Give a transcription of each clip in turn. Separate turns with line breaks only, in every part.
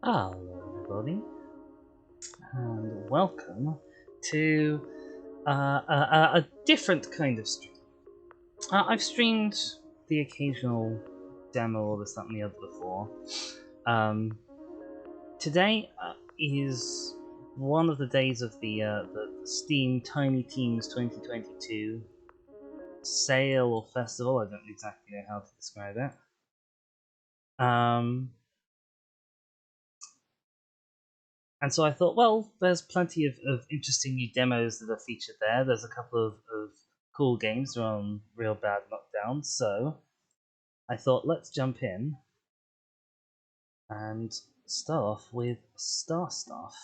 Hello, everybody, and welcome to a different kind of stream. I've streamed the occasional demo or this, that, and the other before. Today is one of the days of the Steam Tiny Teams 2022 sale or festival. I don't exactly know how to describe it. And so I thought, well, there's plenty of interesting new demos that are featured there. There's a couple of cool games that are on Real Bad Knockdown. So I thought, let's jump in and start off with Star Stuff.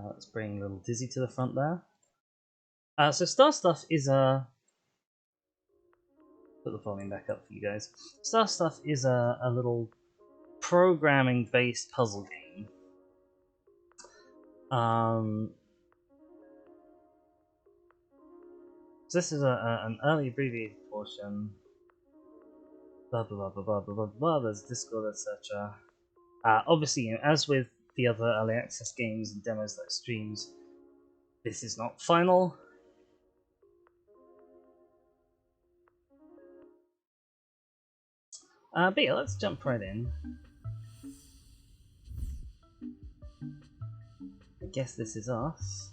Let's bring little Dizzy to the front there. So Star Stuff is a... Put the volume back up for you guys. Star Stuff is a little programming-based puzzle game. So this is an early abbreviated portion. Blah blah blah blah blah blah blah. There's Discord, etc. Obviously, you know, as with the other early access games and demos that streams, this is not final. But yeah, let's jump right in. I guess this is us.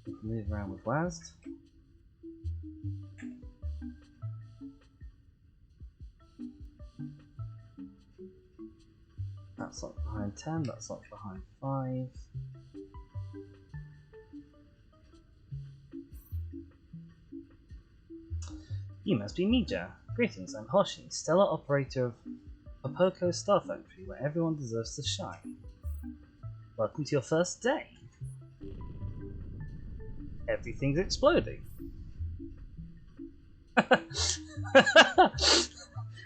We can move around with WASD. That's locked behind 10, that's locked behind 5. You must be Mija. Greetings, I'm Hoshi, stellar operator of Popoko Star Factory, where everyone deserves to shine. Welcome to your first day. Everything's exploding. Oh,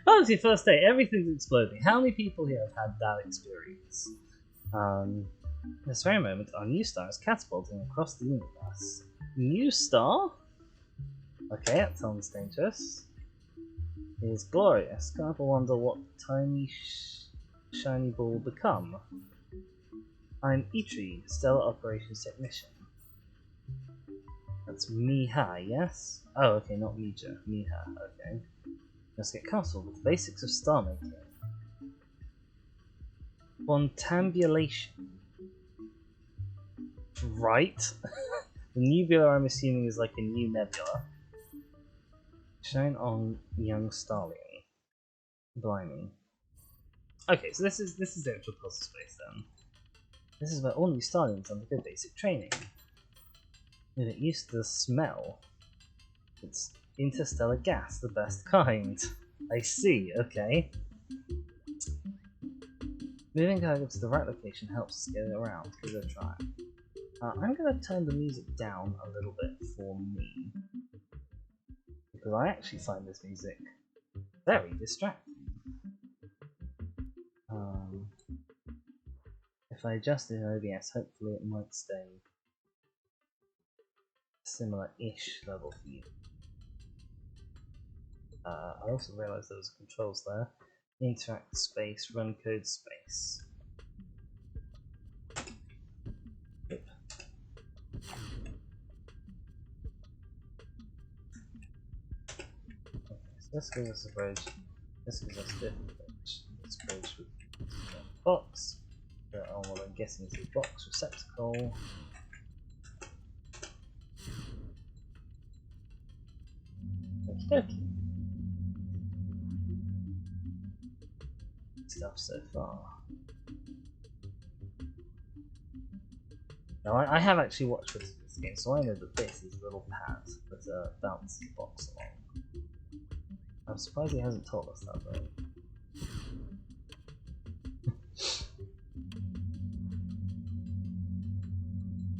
it's your first day. Everything's exploding. How many people here have had that experience? This very moment, our new star is catapulting across the universe. New star? Okay, that sounds dangerous. It is glorious. Can't ever wonder what tiny shiny ball will become. I'm Itri, Stellar Operations Technician. That's Miha, yes? Oh, okay, not Mija. Miha, okay. Let's get comfortable with the basics of star making. Quantambulation. Right. The nebula, I'm assuming, is like a new nebula. Shine on young starling. Blimey. Okay, so this is the actual puzzle space then. This is where all new starlings undergo basic training. They get used to the smell. It's interstellar gas, the best kind. I see, okay. Moving cargo to the right location helps us get it around. Give it a try. I'm going to turn the music down a little bit for me. Because I actually find this music very distracting. If I adjust it in OBS, hopefully it might stay similar-ish level for you. I also realised there was controls there. Interact space, run code space. Yep. Okay, so this gives us a bridge. This gives us a different bridge. This bridge with a box. What I'm guessing is a box receptacle. Okie dokie. Stuff so far. Now I have actually watched this game, so I know that this is a little pad that bounces the box along. I'm surprised he hasn't told us that though.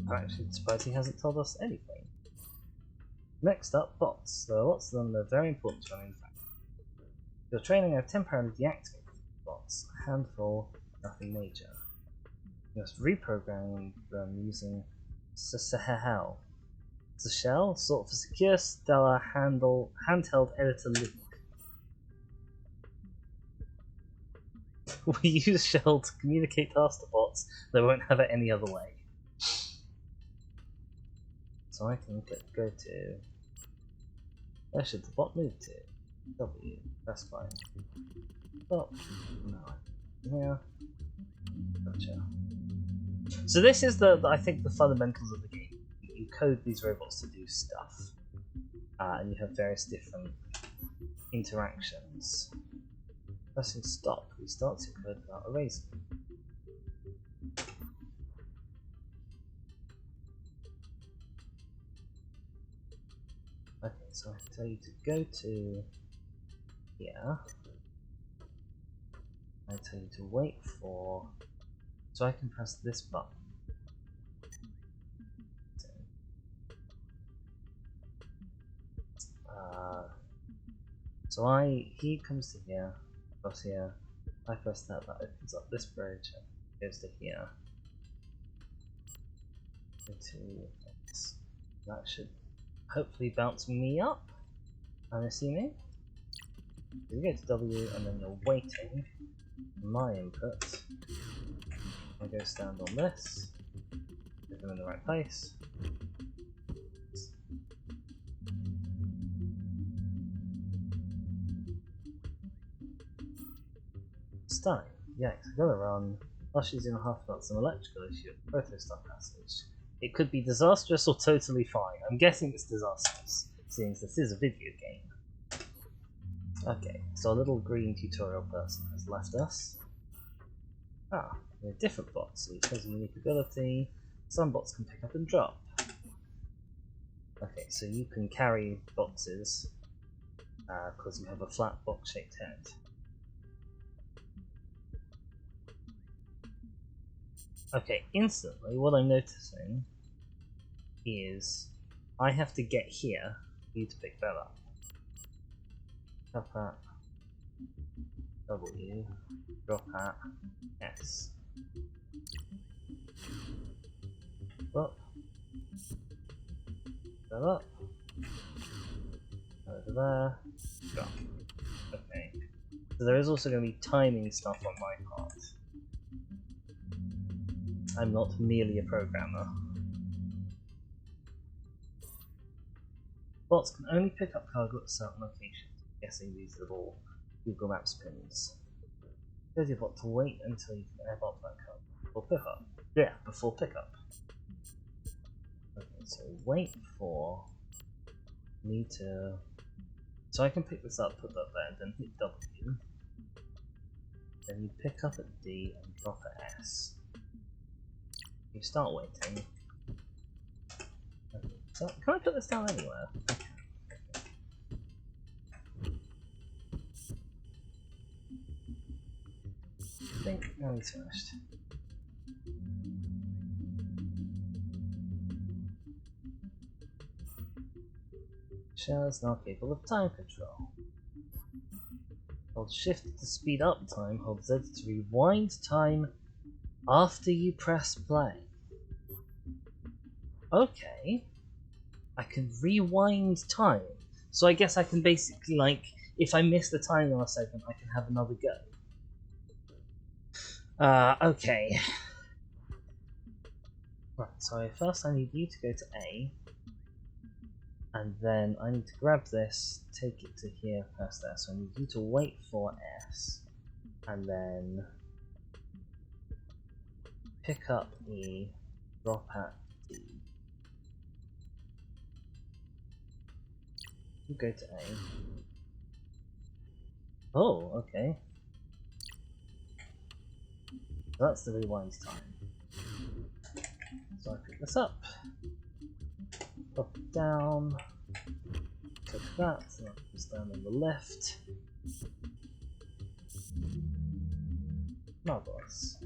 I'm actually surprised he hasn't told us anything. Next up, bots. There are lots of them, they're very important to run in fact. If you're training, I've temporarily deactivated bots. A handful, nothing major. You must reprogram them using Sahel. It's a shell, sought for secure, stellar handheld editor loop. We use shell to communicate tasks to bots that won't have it any other way. So I can go to... Where should the bot move to? W. That's fine. Oh, no. Yeah. Gotcha. So this is I think the fundamentals of the game. You code these robots to do stuff. And you have various different interactions. Pressing stop restarts your code without erasing. Okay, so I tell you to go to here. I tell you to wait for... So I can press this button. So he comes to here, across here, I press that opens up this bridge, and goes to here. Go to X. That should hopefully bounce me up, I'm assuming. So you go to W, and then you're waiting for my input. I go stand on this, get them in the right place. Stunning. Yikes, I gotta run. Usher's in half about some electrical issue at the proto-stuff passage. It could be disastrous or totally fine. I'm guessing it's disastrous, seeing this is a video game. Okay, so a little green tutorial person has left us. Ah, there are different bots, so each has a unique ability. Some bots can pick up and drop. Okay, so you can carry boxes, because you have a flat box-shaped head. Okay, instantly what I'm noticing is I have to get here for you to pick that up. Drop at W, drop at S. Up. That up. Over there. Drop. Okay. So there is also going to be timing stuff on my part. I'm not merely a programmer. Bots can only pick up cargo at certain locations. I'm guessing these little Google Maps pins. There's your bot to wait until you can airbot that cargo before pickup. Yeah, before pickup. Okay, so wait for me to... So I can pick this up, put that there, then hit W. Then you pick up at D and drop at S. You start waiting. Okay. So, can I put this down anywhere? Okay. I think now he's finished. Shell is now capable of time control. Hold shift to speed up time, hold Z to rewind time after you press play. Okay. I can rewind time. So I guess I can basically, like, if I miss the time in a segment, I can have another go. Okay. Right, so first I need you to go to A. And then I need to grab this, take it to here, press there. So I need you to wait for S. And then pick up E, drop at D. You go to A. Oh, okay. So that's the rewind time. So I pick this up, drop it down, click that, so that goes down on the left. Marvelous.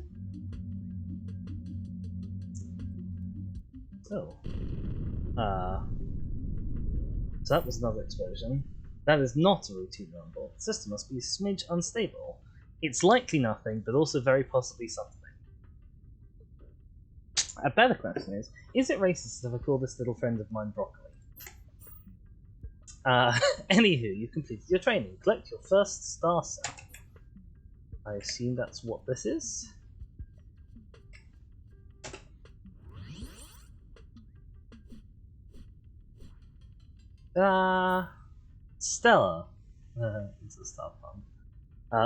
Oh. So that was another explosion. That is not a routine rumble. The system must be a smidge unstable. It's likely nothing, but also very possibly something. A better question is it racist if I call this little friend of mine broccoli? Anywho, you've completed your training. Collect your first star cell. I assume that's what this is. Stellar. It's a star fun.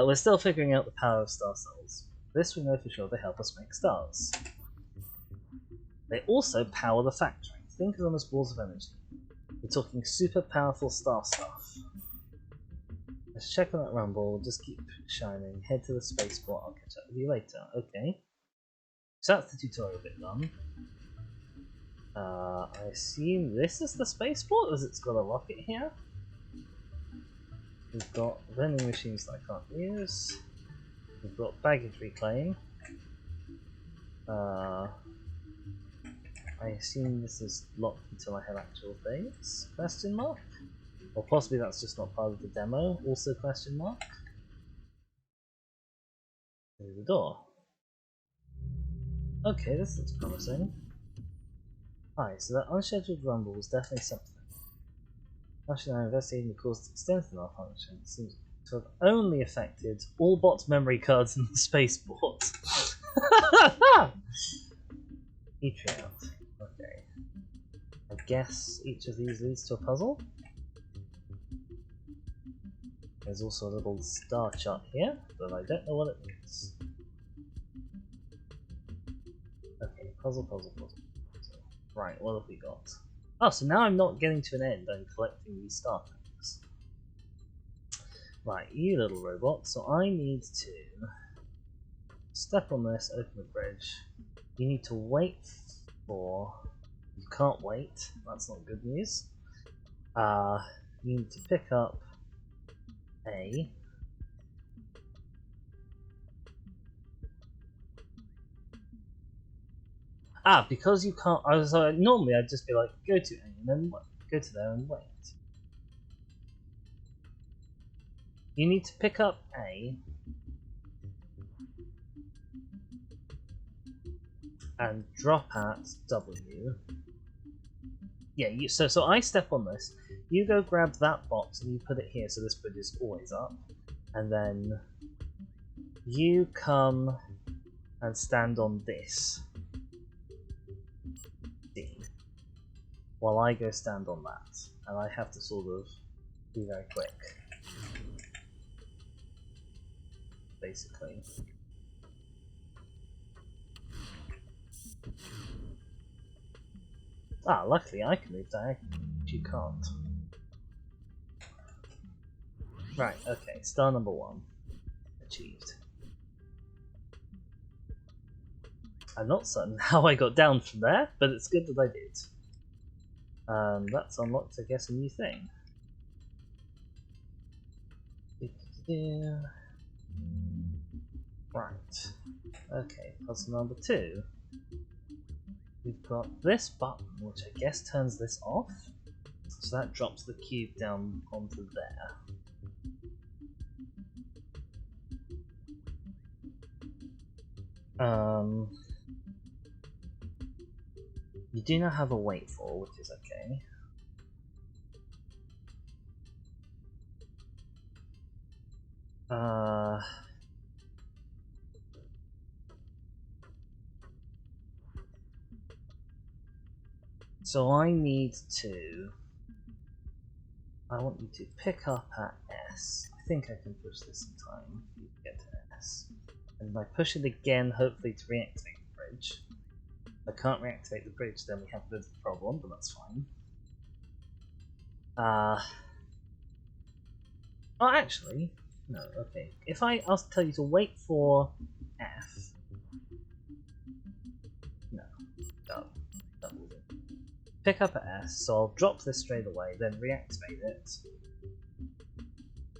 We're still figuring out the power of star cells. This we know for sure, they help us make stars. They also power the factory. Think of them as balls of energy. We're talking super powerful star stuff. Let's check on that rumble, we'll just keep shining. Head to the spaceport, I'll catch up with you later. Okay. So that's the tutorial bit done. I assume this is the spaceport, because it's got a rocket here. We've got vending machines that I can't use. We've got baggage reclaim. I assume this is locked until I have actual things? Question mark? Or possibly that's just not part of the demo, also question mark? Through the door. Okay, this looks promising. Hi, so that unscheduled rumble was definitely something. Actually, I'm investigating the cause that extends the malfunction. It seems to have only affected all bot memory cards in the spaceport. Each out. Okay. I guess each of these leads to a puzzle. There's also a little star chart here, but I don't know what it means. Okay, puzzle. Right, what have we got? Oh, so now I'm not getting to an end, I'm collecting these star things. Right, you little robot, so I need to step on this, open the bridge. You need to wait for... You can't wait, that's not good news. You need to pick up A. Because you can't... normally I'd just be like, go to A, and then go to there and wait. You need to pick up A and drop at W. Yeah, so I step on this, you go grab that box and you put it here so this bridge is always up, and then you come and stand on this D, while I go stand on that, and I have to sort of be very quick, basically. Luckily I can move diagonally, but you can't. Right, okay, star number 1. Achieved. I'm not certain how I got down from there, but it's good that I did. That's unlocked, I guess, a new thing. Right. Okay, puzzle number 2. We've got this button, which I guess turns this off. So that drops the cube down onto there. You do now have a wait for, which is okay. So I want you to pick up at S. I think I can push this in time to get to S. And I push it again, hopefully to reactivate the bridge. If I can't reactivate the bridge, then we have a bit of a problem, but that's fine. Oh, actually, no, okay. If I'll tell you to wait for F. No, that will do. Pick up at S, so I'll drop this straight away, then reactivate it.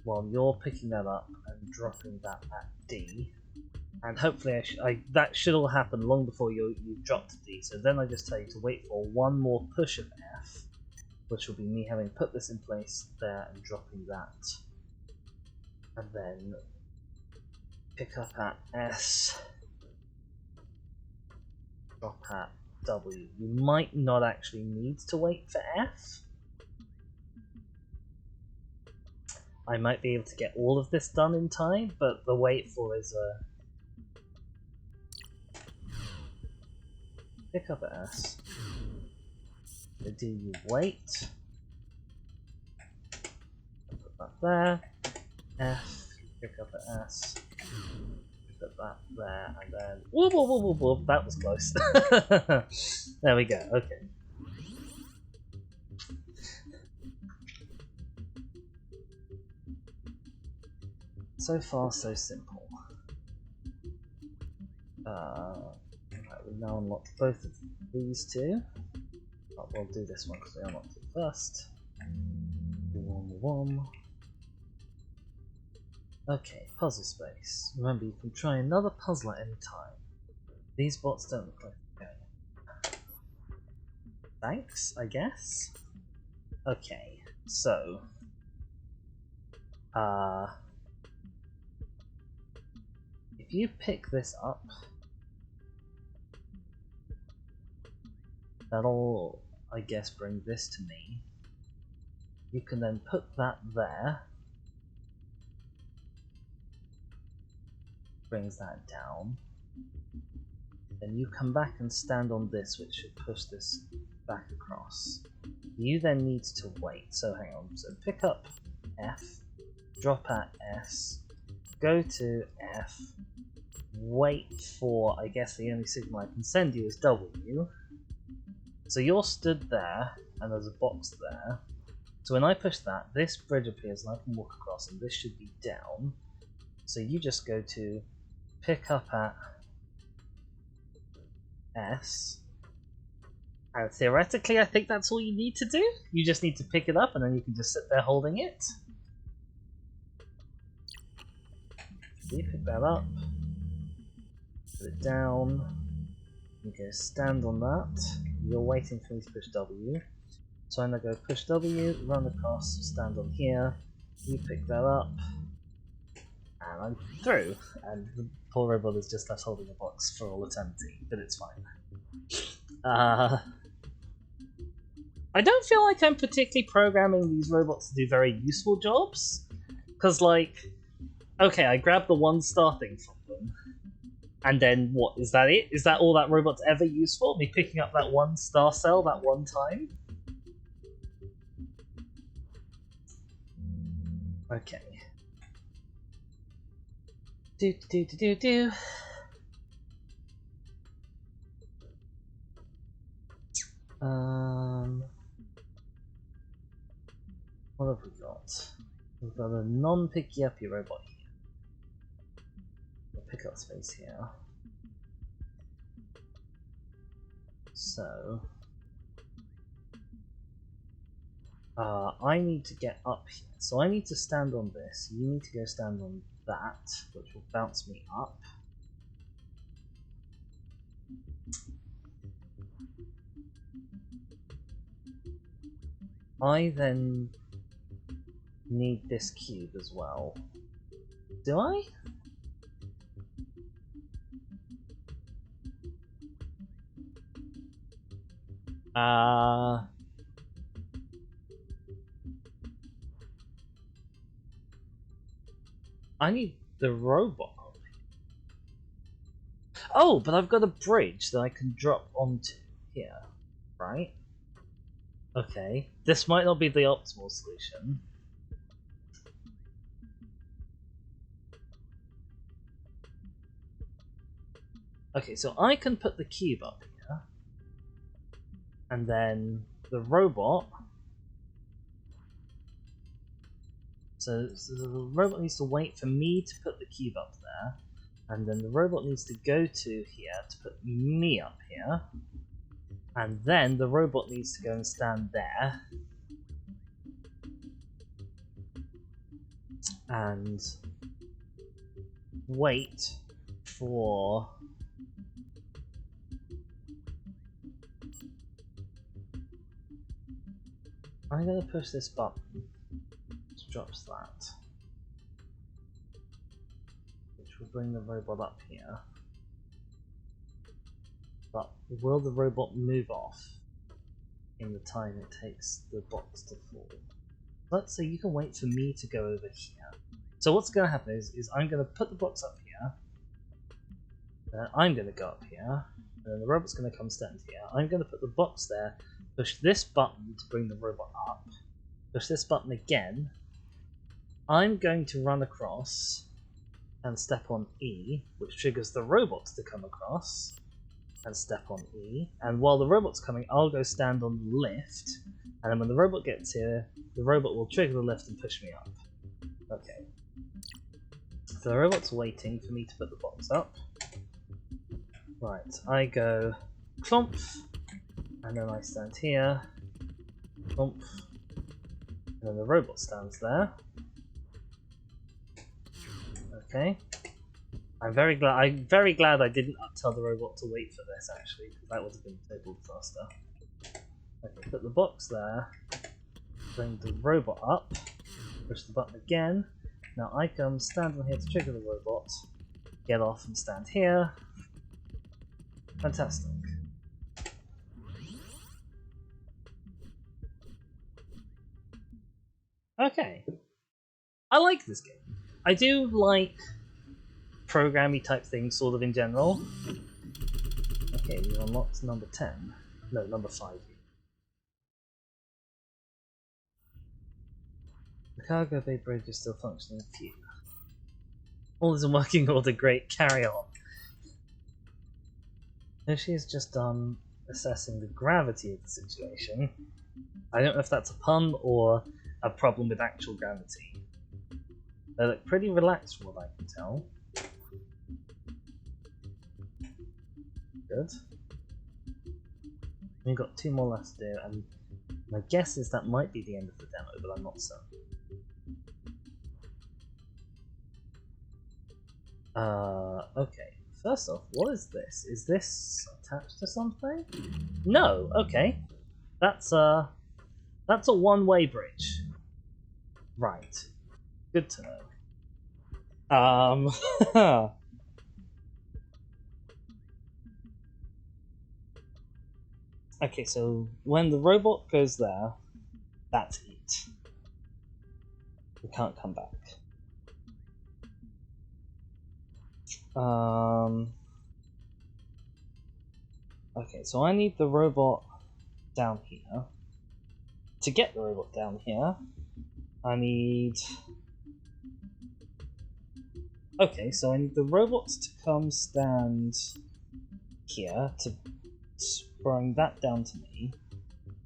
While you're picking that up and dropping that at D. And hopefully that should all happen long before you've dropped to D. So then I just tell you to wait for one more push of F, which will be me having put this in place there and dropping that. And then pick up at S, drop at W. You might not actually need to wait for F. I might be able to get all of this done in time, but the wait for is pick up at S. Do you wait? Put that there. F. Pick up at S. Put that there, and then whoop whoop whoop whoop whoop. That was close. There we go. Okay. So far, so simple. Right, we've now unlocked both of these two. Oh, we'll do this one because we unlocked it first. Okay, puzzle space. Remember, you can try another puzzle at any time. These bots don't look like they're going. Thanks, I guess? Okay, so... if you pick this up, that'll, I guess, bring this to me. You can then put that there. Brings that down. Then you come back and stand on this, which should push this back across. You then need to wait. So hang on. So pick up F, drop at S, go to F, wait for, I guess the only signal I can send you is W. So you're stood there, and there's a box there. So when I push that, this bridge appears and I can walk across, and this should be down. So you just go to pick up at S, and theoretically I think that's all you need to do. You just need to pick it up and then you can just sit there holding it. You pick that up, put it down, you go stand on that, you're waiting for me to push W. So I'm going to go push W, run across, stand on here, you pick that up, and I'm through. And the poor robot is just left holding a box for all eternity, but it's fine. I don't feel like I'm particularly programming these robots to do very useful jobs, because, like, okay, I grabbed the 1-star thing from them, and then what, is that it? Is that all that robot's ever useful? Me picking up that 1-star cell that one time? Okay. Do. What have we got? We've got a non-picky-uppy robot here. We'll pick up space here. So... I need to get up here. So I need to stand on this. You need to go stand on that, which will bounce me up. I then need this cube as well. Do I? I need the robot. Oh, but I've got a bridge that I can drop onto here, right? Okay, this might not be the optimal solution. Okay, so I can put the cube up here, and then the robot... So the robot needs to wait for me to put the cube up there, and then the robot needs to go to here to put me up here, and then the robot needs to go and stand there, and wait for... I'm going to push this button, which drops that, which will bring the robot up here. But will the robot move off in the time it takes the box to fall? Let's say you can wait for me to go over here. So what's going to happen is I'm going to put the box up here, then I'm going to go up here, and then the robot's going to come stand here. I'm going to put the box there, push this button to bring the robot up, push this button again. I'm going to run across and step on E, which triggers the robot to come across and step on E. And while the robot's coming, I'll go stand on the lift, and then when the robot gets here, the robot will trigger the lift and push me up. Okay. So the robot's waiting for me to put the box up. Right, I go clomp, and then I stand here, clomp, and then the robot stands there. Okay. I'm very glad I didn't tell the robot to wait for this actually, because that would have been a total disaster. Okay, put the box there, bring the robot up, push the button again. Now I come stand on here to trigger the robot, get off and stand here. Fantastic. Okay. I like this game. I do like programmy type things sort of in general. Okay, we unlocked number 10. No, number 5. The cargo bay bridge is still functioning. Phew. All is in working order, great, carry on. So she has just done assessing the gravity of the situation. I don't know if that's a pun or a problem with actual gravity. They look pretty relaxed from what I can tell. Good. We've got 2 more left to do, and my guess is that might be the end of the demo, but I'm not certain. Okay. First off, what is this? Is this attached to something? No. Okay. That's a one-way bridge. Right. Good to know. Okay, so when the robot goes there, that's it. We can't come back. Okay, so I need the robot down here. To get the robot down here, I need... Okay, so I need the robot to come stand here to bring that down to me.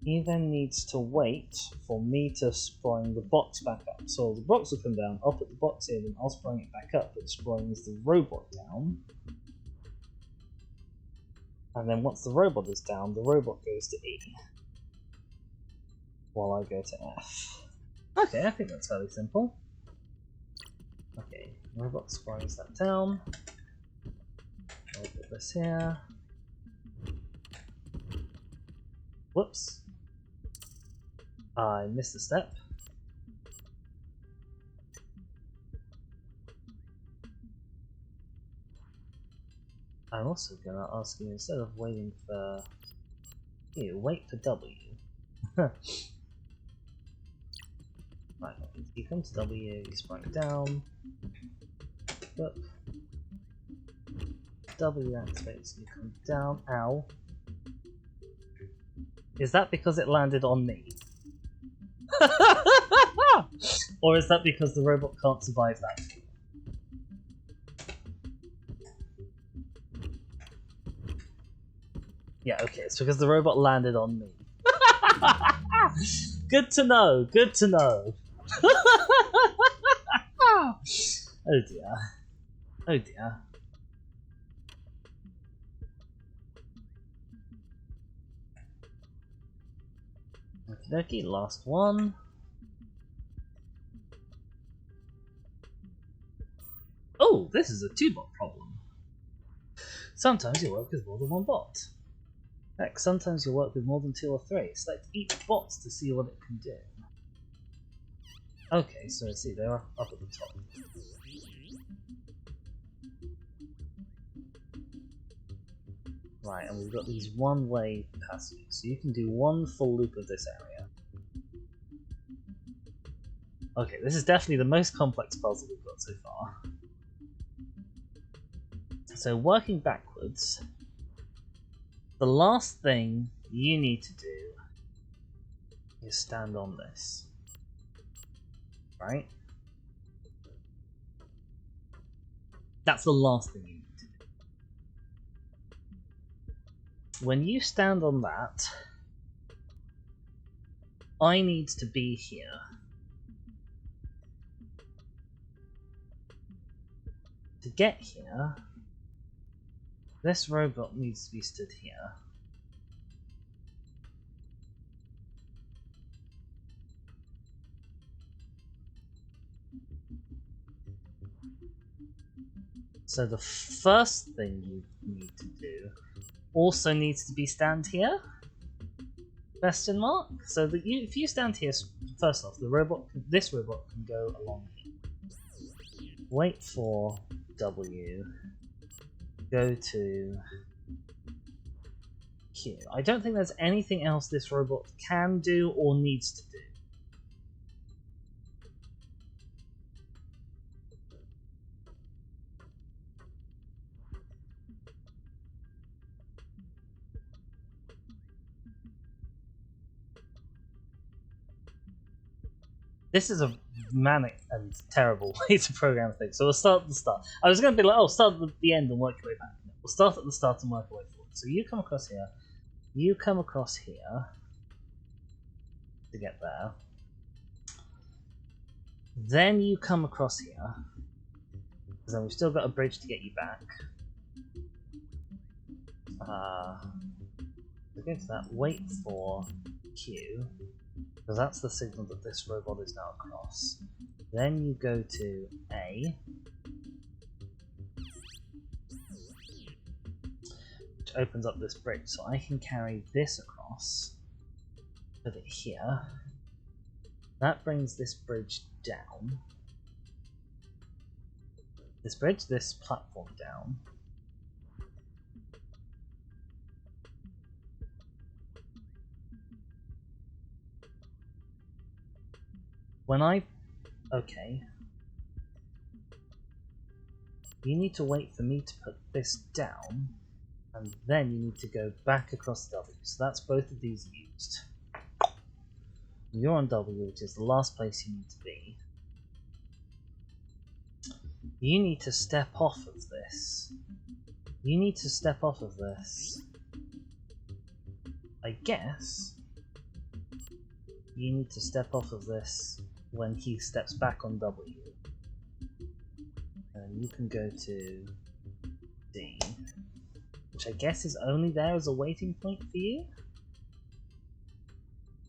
He then needs to wait for me to spring the box back up. So the box will come down, I'll put the box in, and I'll spring it back up, which springs the robot down. And then once the robot is down, the robot goes to E. While I go to F. Okay, I think that's fairly simple. Okay, robot springs that down. I'll put this here. Whoops. I missed a step. I'm also gonna ask you, instead of waiting for you, wait for W. Right, you come to W, you sprung down. Whoop. W activates, you come down. Ow. Is that because it landed on me? Or is that because the robot can't survive that? Yeah, okay, it's because the robot landed on me. Good to know, good to know. Oh dear. Oh dear. Okie dokie, last one. Oh, this is a 2-bot problem. Sometimes you work with more than one bot. Heck, sometimes you work with more than 2 or 3. Select each bot to see what it can do. Okay, so let's see, they're up at the top. Right, and we've got these one-way passages, so you can do one full loop of this area. Okay, this is definitely the most complex puzzle we've got so far. So working backwards, the last thing you need to do is stand on this. Right? That's the last thing you need to do. When you stand on that, I need to be here. To get here, this robot needs to be stood here. So the first thing you need to do also needs to be stand here? Question mark? So that if you stand here, first off, this robot can go along here. Wait for W. Go to Q. I don't think there's anything else this robot can do or needs to do. This is a manic and terrible way to program things. So we'll start at the start. I was going to be like, oh, start at the end and work your way back. No, we'll start at the start and work our way forward. So you come across here. You come across here to get there. Then you come across here. Because then we've still got a bridge to get you back. So go to that. Wait for Q. Because that's the signal that this robot is now across. Then you go to A, which opens up this bridge. So I can carry this across, put it here. That brings this bridge down. This platform down. Okay. You need to wait for me to put this down, and then you need to go back across W. So that's both of these used. You're on W, which is the last place you need to be. You need to step off of this. You need to step off of this. I guess you need to step off of this when he steps back on W. And you can go to D, which I guess is only there as a waiting point for you.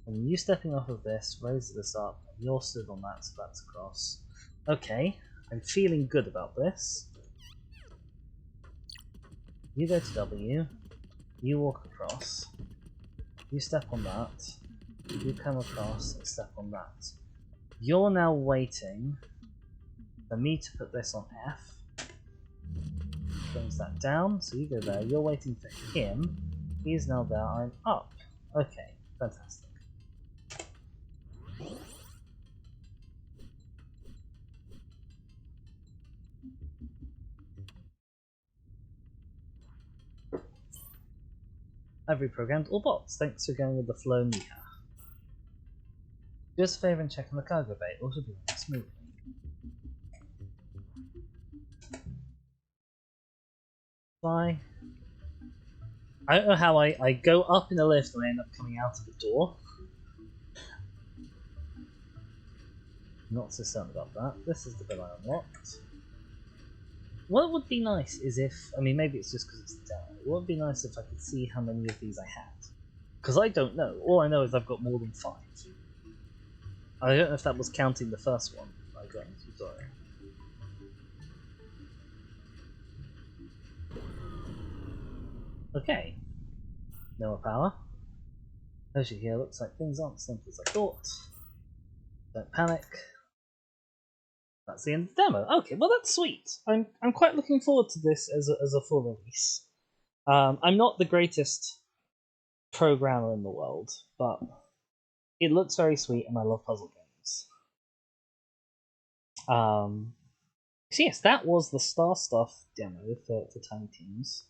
And you stepping off of this raises this up, and you're stood on that, so that's across. Okay, I'm feeling good about this. You go to W, you walk across, you step on that, you come across and step on that. You're now waiting for me to put this on F. Brings that down, so you go there. You're waiting for him. He's now there. I'm up. Okay, fantastic. I've reprogrammed all bots. Thanks for going with the flow, Mika. Do us a favour and check on the cargo bay. It also be running smoothly. Fly. I don't know how I go up in the lift and I end up coming out of the door. Not so certain about that. This is the bit I unlocked. What would be nice is if, I mean maybe it's just because it's the demo, what would be nice if I could see how many of these I had? Because I don't know. All I know is I've got more than 5. I don't know if that was counting the first one I got into, sorry. Okay. No more power. As you hear, looks like things aren't as simple as I thought. Don't panic. That's the end of the demo. Okay, well that's sweet. I'm quite looking forward to this as a full release. I'm not the greatest programmer in the world, but it looks very sweet, and I love puzzle games. So yes, that was the Star Stuff demo for Tiny Teams.